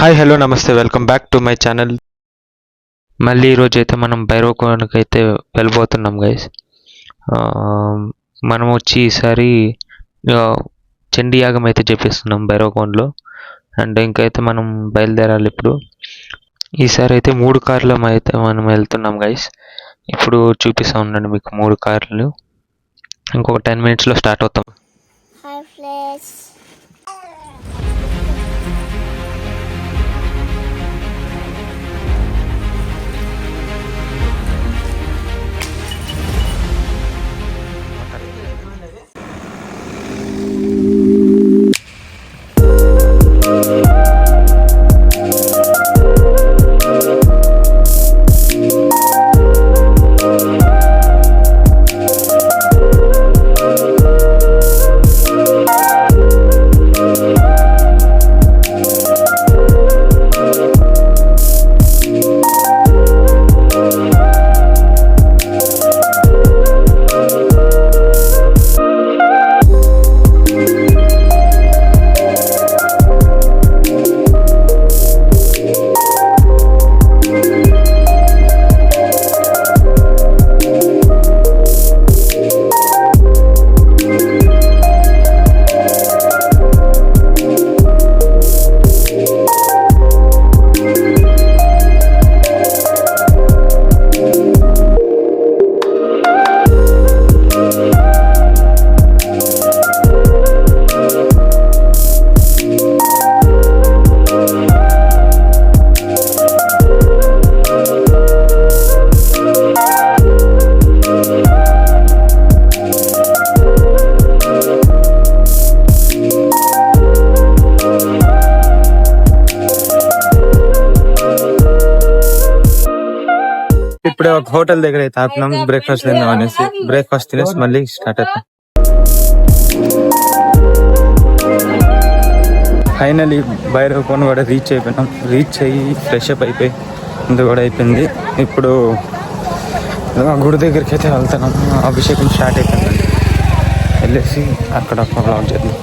Hi hello నమస్తే welcome back to my channel. మళ్ళీ ఈరోజు అయితే మనం భైరవకోనకి అయితే వెళ్ళిపోతున్నాం గైస్. మనం వచ్చి ఈసారి ఆ, చండీ యాగం అయితే చేపిస్తున్నాం భైరవకోనలో. అండ్ ఇంకైతే మనం బయలుదేరాలి ఇప్పుడు. ఈసారి అయితే 3 కార్లు అయితే మనం వెళ్తున్నాం గైస్. ఇప్పుడు చూపిస్తా ఉండండి మీకు 3 కార్లు. ఇంకొక 10 minutesలో స్టార్ట్ అవుతాం. Hi, Flash. ఇప్పుడే ఒక హోటల్ దగ్గర అయితే ఆపినాం బ్రేక్ఫాస్ట్ తిందాం అనేసి. బ్రేక్ఫాస్ట్ తినేసి మళ్ళీ స్టార్ట్ అవుతాం. ఫైనలీ భైరవకోన కూడా రీచ్ అయిపోయినాం. రీచ్ అయ్యి ఫ్రెష్ అప్ అయిపోయి ఇంత కూడా అయిపోయింది. ఇప్పుడు గుడి దగ్గరికి అయితే వెళ్తున్నాం. అభిషేకం స్టార్ట్ అయిపోయింది. వెళ్ళేసి అక్కడ ఒక వ్లాగ్ చేద్దాం.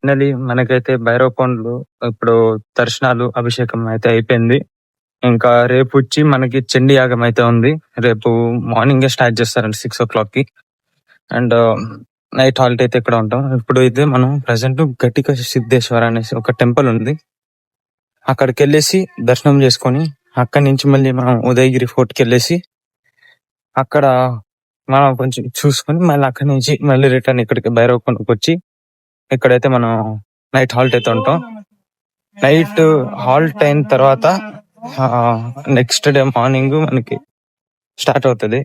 ఫైనలీ మనకైతే భైరవకోనలో ఇప్పుడు దర్శనాలు అభిషేకం అయితే అయిపోయింది. ఇంకా రేపు వచ్చి మనకి చండీ యాగం అయితే ఉంది. రేపు మార్నింగే స్టార్ట్ చేస్తారండి 6 o'clock. అండ్ నైట్ హాల్ట్ అయితే ఇక్కడ ఉంటాం. ఇప్పుడు అయితే మనం ప్రజెంట్ గట్టిక సిద్ధేశ్వర అనేసి ఒక టెంపుల్ ఉంది. అక్కడికి వెళ్ళేసి దర్శనం చేసుకొని అక్కడి నుంచి మళ్ళీ మనం ఉదయగిరి ఫోర్ట్కి వెళ్ళేసి అక్కడ మనం కొంచెం చూసుకొని మళ్ళీ అక్కడి నుంచి మళ్ళీ రిటర్న్ ఇక్కడికి భైరవకోనకి వచ్చి ఇక్కడైతే మనం నైట్ హాల్ట్ అయితే ఉంటాం. నైట్ హాల్ట్ అయిన తర్వాత నెక్స్ట్ డే మార్నింగ్ మనకి స్టార్ట్ అవుతుంది.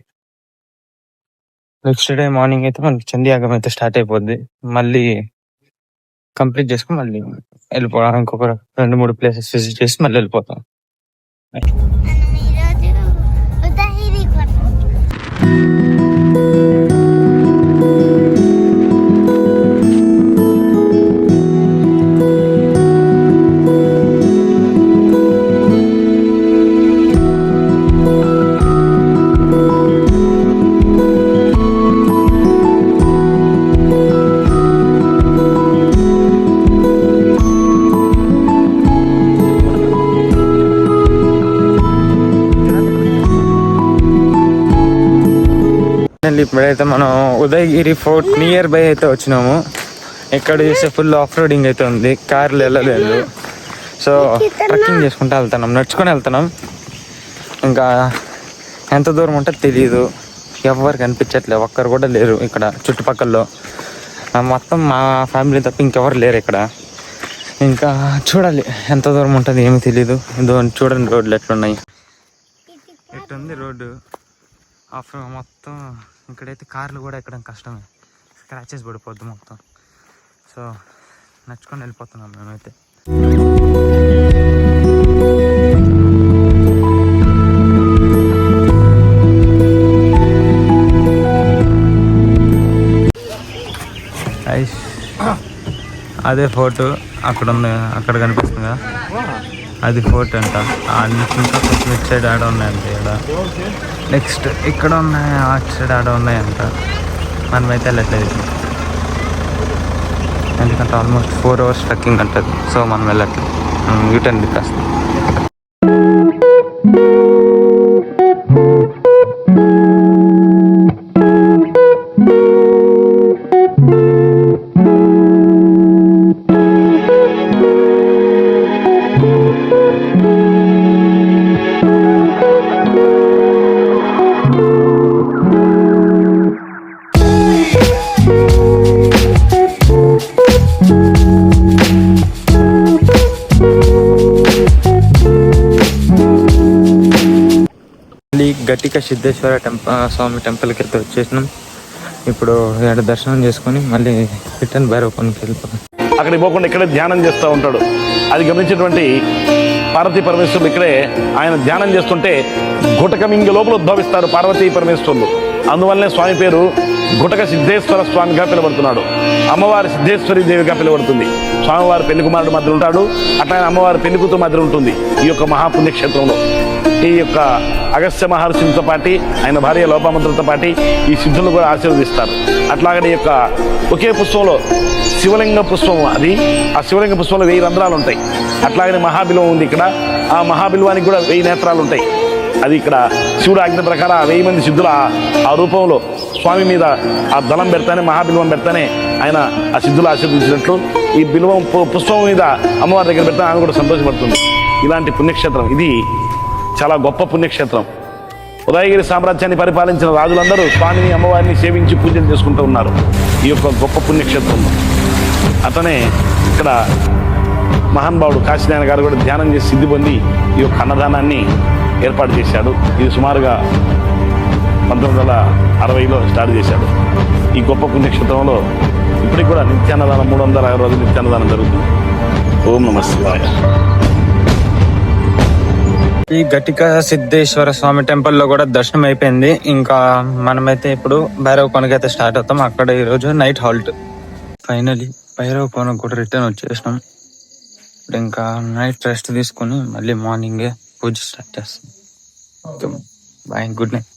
నెక్స్ట్ డే మార్నింగ్ అయితే మనకి చండీ యాగం అయితే స్టార్ట్ అయిపోద్ది. మళ్ళీ కంప్లీట్ చేసుకుని మళ్ళీ వెళ్ళిపోవడం. ఇంకొక 2-3 ప్లేసెస్ విజిట్ చేసి మళ్ళీ వెళ్ళిపోతాం. ఇప్పుడైతే మనం ఉదయగిరి ఫోర్ట్ నియర్ బై అయితే వచ్చినాము. ఇక్కడ చూస్తే ఫుల్ ఆఫ్ రోడింగ్ అయితే ఉంది. కార్లు వెళ్ళలేదు. సో ట్రెక్కింగ్ చేసుకుంటూ వెళ్తున్నాం, నడుచుకొని వెళ్తున్నాం. ఇంకా ఎంత దూరం ఉంటుందో తెలియదు. ఎవరు కనిపించట్లేదు, ఒక్కరు కూడా లేరు ఇక్కడ చుట్టుపక్కల. మొత్తం మా ఫ్యామిలీ తప్ప ఇంకెవరు లేరు ఇక్కడ. ఇంకా చూడాలి ఎంత దూరం ఉంటుంది ఏమీ తెలీదు. చూడండి రోడ్లు ఎట్లున్నాయి. ఎట్టుంది రోడ్డు ఆఫ్టర్ మొత్తం. ఇక్కడైతే కార్లు కూడా ఎక్కడం కష్టమే, స్క్రాచెస్ పడిపోద్ది మొత్తం. సో నడుచుకొని వెళ్ళిపోతున్నాం మేమైతే. ఐష్ అదే ఫోటో అక్కడ ఉంది, అక్కడ కనిపిస్తుంది కదా అది ఫోటో అంట. ఇంకా కొంచెం ఇటు సైడ్ ఆడ ఉన్నాయంట. ఇక్కడ నెక్స్ట్ ఇక్కడ ఉన్నాయి, అటు సైడ్ ఆడ ఉన్నాయంట. మనమైతే వెళ్ళట్లేదు ఎందుకంటే ఆల్మోస్ట్ 4 hours ట్రెక్కింగ్ అంటుంది. సో మనం వెళ్ళట్లేదు, యూటర్న్ దిక్కేస్తాం. గట్టిక సిద్ధేశ్వర స్వామి టెంపుల్కి అయితే వచ్చేసినాం. ఇప్పుడు ఇక్కడ దర్శనం చేసుకొని మళ్ళీ రిటర్న్ భైరవకొండకి వెళ్ళిపోతాం. అక్కడికి పోకుండా ఇక్కడే ధ్యానం చేస్తూ ఉంటాడు. అది గమనించినటువంటి పార్వతీ పరమేశ్వరులు ఇక్కడే ఆయన ధ్యానం చేస్తుంటే గుటకమింగి లోపల ఉద్భవిస్తారు పార్వతీ పరమేశ్వరులు. అందువల్లనే స్వామి పేరు గుటక సిద్ధేశ్వర స్వామిగా పిలువబడుతున్నాడు. అమ్మవారి సిద్ధేశ్వరి దేవిగా పిలువబడుతుంది. స్వామివారి పెళ్లి కుమారుడు మధ్య ఉంటాడు, అట్లానే అమ్మవారి పెళ్లి కూతురు మధ్య ఉంటుంది. ఈ యొక్క మహాపుణ్యక్షేత్రంలో ఈ యొక్క అగస్త్య మహర్షితో పాటి ఆయన భార్య లోపాముద్రతో పాటి ఈ సిద్ధులను కూడా ఆశీర్వదిస్తారు. అట్లాగనే ఈ యొక్క ఒకే పుష్పంలో శివలింగ పుష్పం, అది ఆ శివలింగ పుష్పంలో 1000 రంధ్రాలు ఉంటాయి. అట్లాగనే మహాబిల్వం ఉంది ఇక్కడ. ఆ మహాబిల్వానికి కూడా 1000 నేత్రాలు ఉంటాయి. అది ఇక్కడ శివుడు ఆజ్ఞ ప్రకారం 1000 మంది సిద్ధులు ఆ రూపంలో స్వామి మీద ఆ దళం పెడతానే, మహాబిల్వం పెడతానే ఆయన ఆ సిద్ధులు ఆశీర్వదించినట్లు ఈ బిల్వం పుష్పం మీద అమ్మవారి దగ్గర పెడతానే ఆమె కూడా సంతోషపడుతుంది. ఇలాంటి పుణ్యక్షేత్రం ఇది, చాలా గొప్ప పుణ్యక్షేత్రం. ఉదయగిరి సామ్రాజ్యాన్ని పరిపాలించిన రాజులందరూ స్వామిని అమ్మవారిని సేవించి పూజలు చేసుకుంటూ ఉన్నారు ఈ యొక్క గొప్ప పుణ్యక్షేత్రంలో. అతనే ఇక్కడ మహానుభావుడు కాశీనారాయణ గారు కూడా ధ్యానం చేసి సిద్ధి పొంది ఈ యొక్క అన్నదానాన్ని ఏర్పాటు చేశాడు. ఇది సుమారుగా 1960లో స్టార్ట్ చేశాడు. ఈ గొప్ప పుణ్యక్షేత్రంలో ఇప్పటికి కూడా నిత్యాన్నదానం 360 రోజులు నిత్యాన్నదానం జరుగుతుంది. ఓం నమః శివాయ. ఈ గట్టిక సిద్ధేశ్వర స్వామి టెంపుల్లో కూడా దర్శనం అయిపోయింది. ఇంకా మనమైతే ఇప్పుడు భైరవకొండకి అయితే స్టార్ట్ అవుతాం. అక్కడ ఈరోజు నైట్ హాల్ట్. ఫైనలీ భైరవకొండకు కూడా రిటర్న్ వచ్చేసినాం. ఇప్పుడు ఇంకా నైట్ రెస్ట్ తీసుకుని మళ్ళీ మార్నింగే పూజ స్టార్ట్ చేస్తాం. Bye, good night.